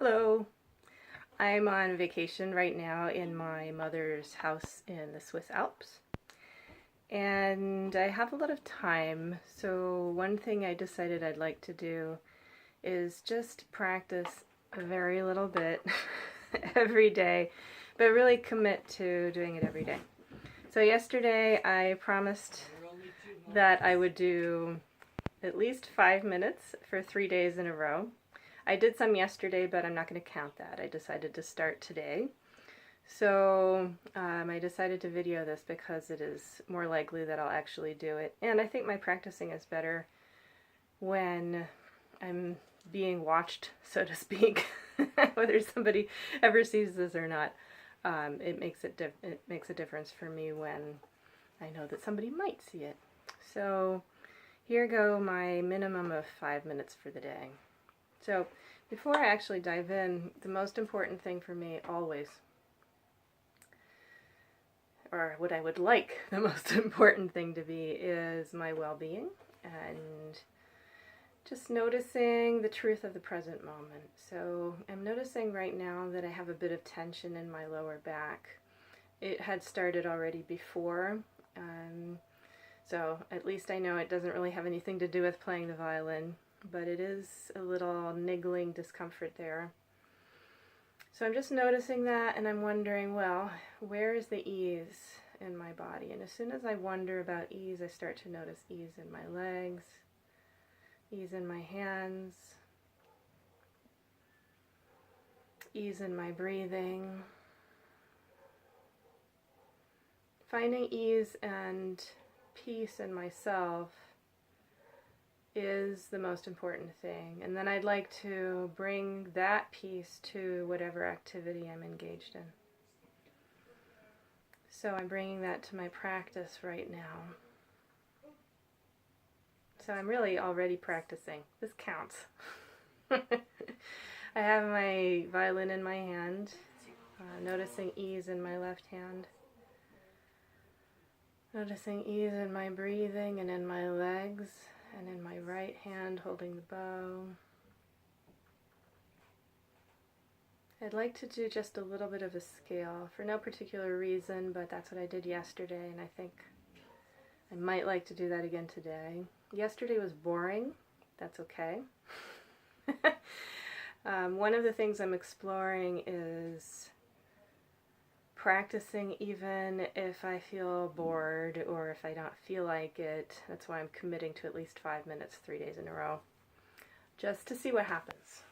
Hello. I'm on vacation right now in my mother's house in the Swiss Alps, and I have a lot of time, so one thing I decided I'd like to do is just practice a very little bit every day, but really commit to doing it every day. So yesterday I promised that I would do at least 5 minutes for 3 days in a row. I did some yesterday, but I'm not going to count that. I decided to start today. So I decided to video this because it is more likely that I'll actually do it. And I think my practicing is better when I'm being watched, so to speak. Whether somebody ever sees this or not, it makes a difference for me when I know that somebody might see it. So here go my minimum of 5 minutes for the day. So before I actually dive in, the most important thing for me always, or what I would like the most important thing to be, is my well-being and just noticing the truth of the present moment. So I'm noticing right now that I have a bit of tension in my lower back. It had started already before, so at least I know it doesn't really have anything to do with playing the violin, but it is a little niggling discomfort there. So I'm just noticing that, and I'm wondering, well, where is the ease in my body? And as soon as I wonder about ease, I start to notice ease in my legs, ease in my hands, ease in my breathing. Finding ease and peace in myself is the most important thing, and then I'd like to bring that peace to whatever activity I'm engaged in. So I'm bringing that to my practice right now. So I'm really already practicing. This counts. I have my violin in my hand, noticing ease in my left hand, noticing ease in my breathing and in my legs, and in my right hand holding the bow. I'd like to do just a little bit of a scale for no particular reason, but that's what I did yesterday, and I think I might like to do that again today. Yesterday was boring. That's okay. One of the things I'm exploring is practicing even if I feel bored or if I don't feel like it. That's why I'm committing to at least 5 minutes 3 days in a row, just to see what happens.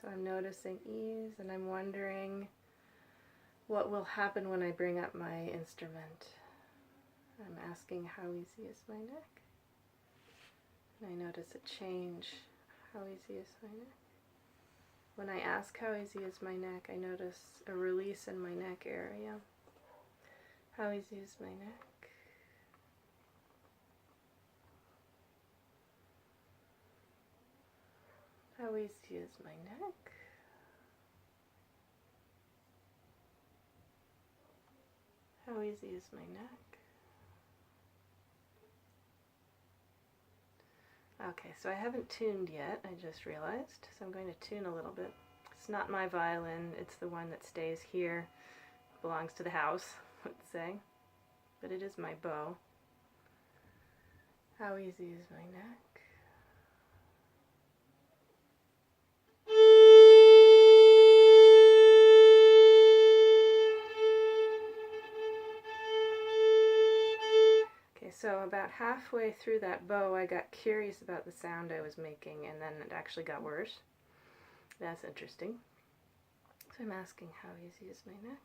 So I'm noticing ease, and I'm wondering what will happen when I bring up my instrument. I'm asking, how easy is my neck? And I notice a change. How easy is my neck? When I ask how easy is my neck, I notice a release in my neck area. How easy is my neck? How easy is my neck? How easy is my neck? Okay, so I haven't tuned yet, I just realized, so I'm going to tune a little bit. It's not my violin, it's the one that stays here. It belongs to the house, let's say, but it is my bow. How easy is my neck? So about halfway through that bow, I got curious about the sound I was making, and then it actually got worse. That's interesting. So I'm asking, how easy is my neck?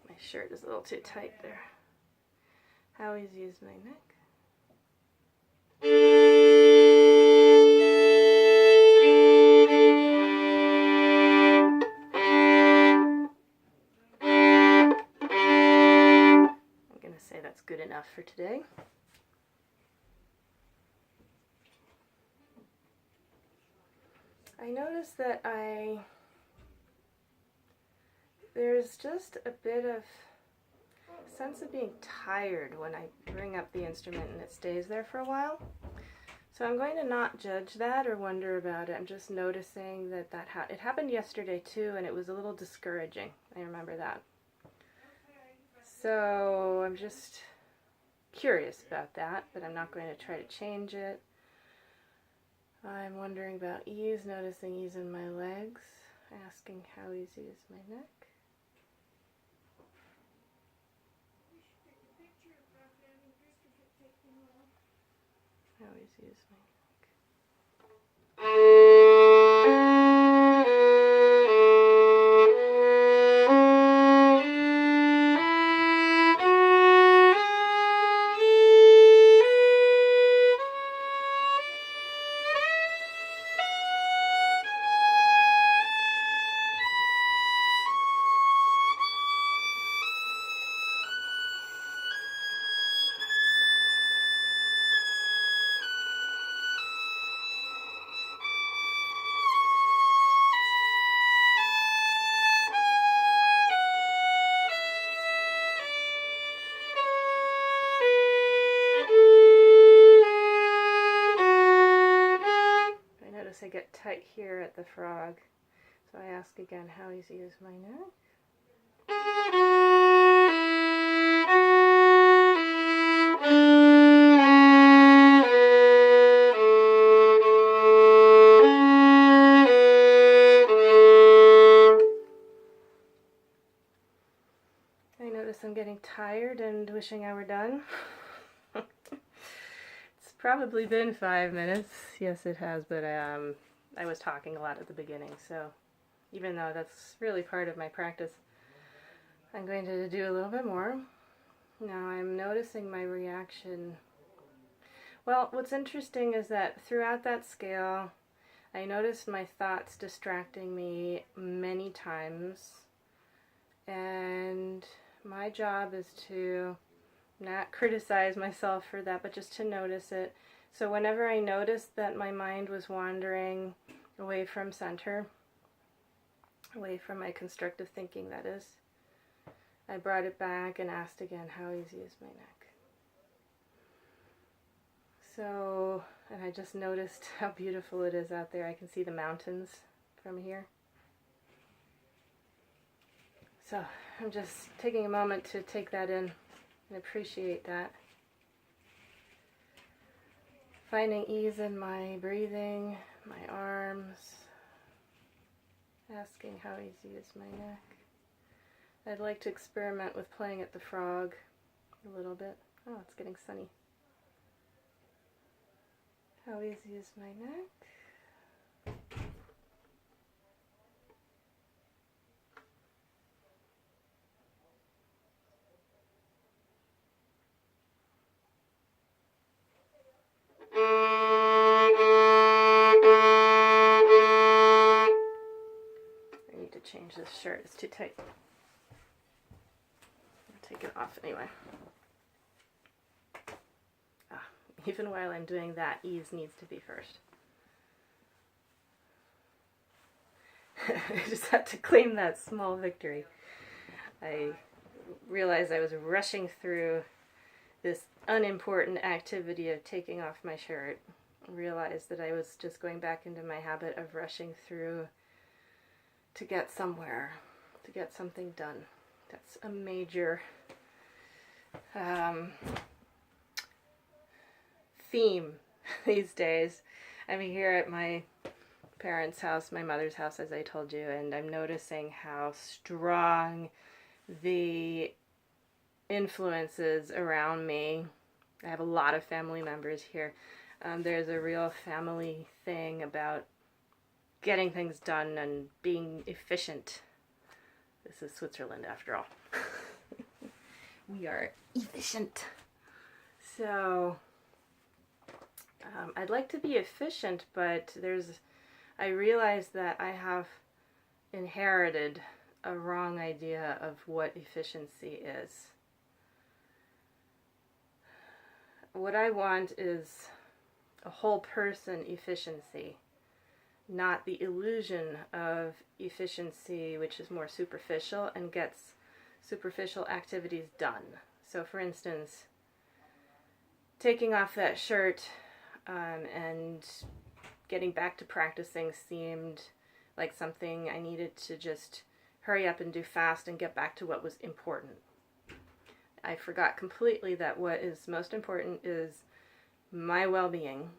My shirt is a little too tight there. How easy is my neck? Good enough for today. I noticed that there's just a bit of sense of being tired when I bring up the instrument and it stays there for a while. So I'm going to not judge that or wonder about it. I'm just noticing that it happened yesterday too, and it was a little discouraging. I remember that. So I'm just curious about that, but I'm not going to try to change it. I'm wondering about ease, noticing ease in my legs, asking how easy is my neck. How easy is my neck? I get tight here at the frog. So I ask again, how easy is my neck? I notice I'm getting tired and wishing I were done. It's probably been 5 minutes. Yes, it has, but I was talking a lot at the beginning, so even though that's really part of my practice, I'm going to do a little bit more. Now I'm noticing my reaction. Well, what's interesting is that throughout that scale, I noticed my thoughts distracting me many times, and my job is to not criticize myself for that, but just to notice it. So whenever I noticed that my mind was wandering away from center, away from my constructive thinking, that is, I brought it back and asked again, how easy is my neck? So, and I just noticed how beautiful it is out there. I can see the mountains from here. So I'm just taking a moment to take that in and appreciate that. Finding ease in my breathing, my arms, asking how easy is my neck. I'd like to experiment with playing at the frog a little bit. Oh, it's getting sunny. How easy is my neck? I need to change this shirt, it's too tight. I'll take it off anyway. Even while I'm doing that, ease needs to be first. I just had to claim that small victory. I realized I was rushing through this unimportant activity of taking off my shirt. I realized that I was just going back into my habit of rushing through to get somewhere, to get something done. That's a major theme these days. I'm here at my parents' house, my mother's house, as I told you, and I'm noticing how strong the influences around me. I have a lot of family members here. There's a real family thing about getting things done and being efficient. This is Switzerland after all. We are efficient. So I'd like to be efficient, but I realize that I have inherited a wrong idea of what efficiency is. What I want is a whole person efficiency, not the illusion of efficiency, which is more superficial and gets superficial activities done. So for instance, taking off that shirt and getting back to practicing seemed like something I needed to just hurry up and do fast and get back to what was important. I forgot completely that what is most important is my well-being.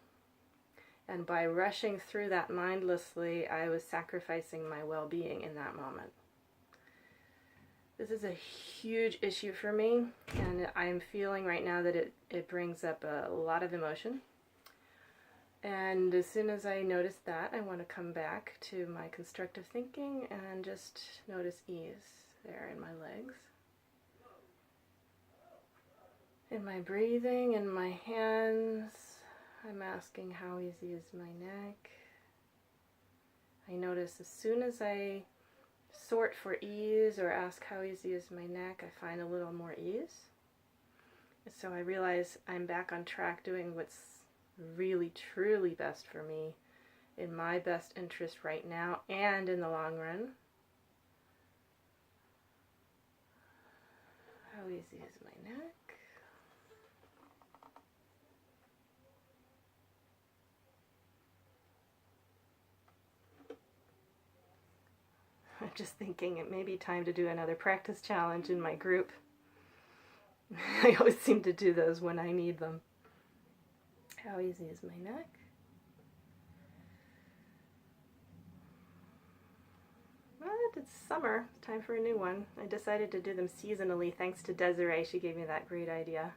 And by rushing through that mindlessly, I was sacrificing my well-being in that moment. This is a huge issue for me, and I'm feeling right now that it brings up a lot of emotion. And as soon as I notice that, I want to come back to my constructive thinking and just notice ease there in my legs, in my breathing, in my hands. I'm asking how easy is my neck. I notice as soon as I sort for ease or ask how easy is my neck, I find a little more ease. So I realize I'm back on track doing what's really truly best for me, in my best interest right now and in the long run. How easy is my neck? I'm just thinking it may be time to do another practice challenge in my group. I always seem to do those when I need them. How easy is my neck? Well, it's summer. It's time for a new one. I decided to do them seasonally thanks to Desiree. She gave me that great idea.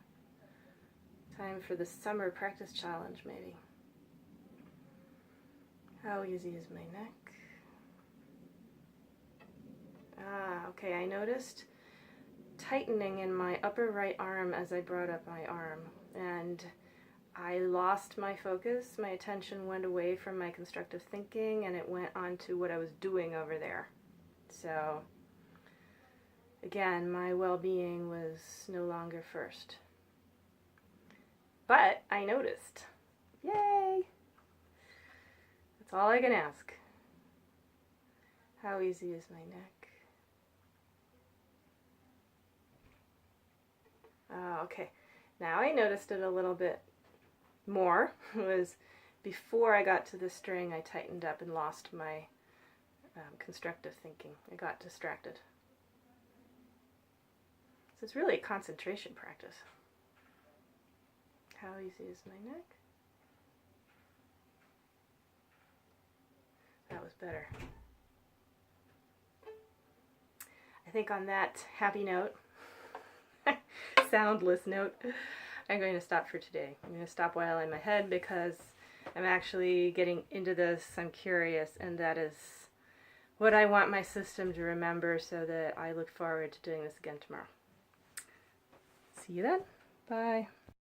Time for the summer practice challenge, maybe. How easy is my neck? Okay, I noticed tightening in my upper right arm as I brought up my arm, and I lost my focus. My attention went away from my constructive thinking and it went on to what I was doing over there. So again, my well-being was no longer first. But I noticed. Yay! That's all I can ask. How easy is my neck? Okay, now I noticed it a little bit more. It was before I got to the string, I tightened up and lost my constructive thinking. I got distracted. So it's really a concentration practice. How easy is my neck? That was better. I think on that happy note, soundless note, I'm going to stop for today. I'm going to stop while I'm ahead because I'm actually getting into this. I'm curious, and that is what I want my system to remember, so that I look forward to doing this again tomorrow. See you then. Bye.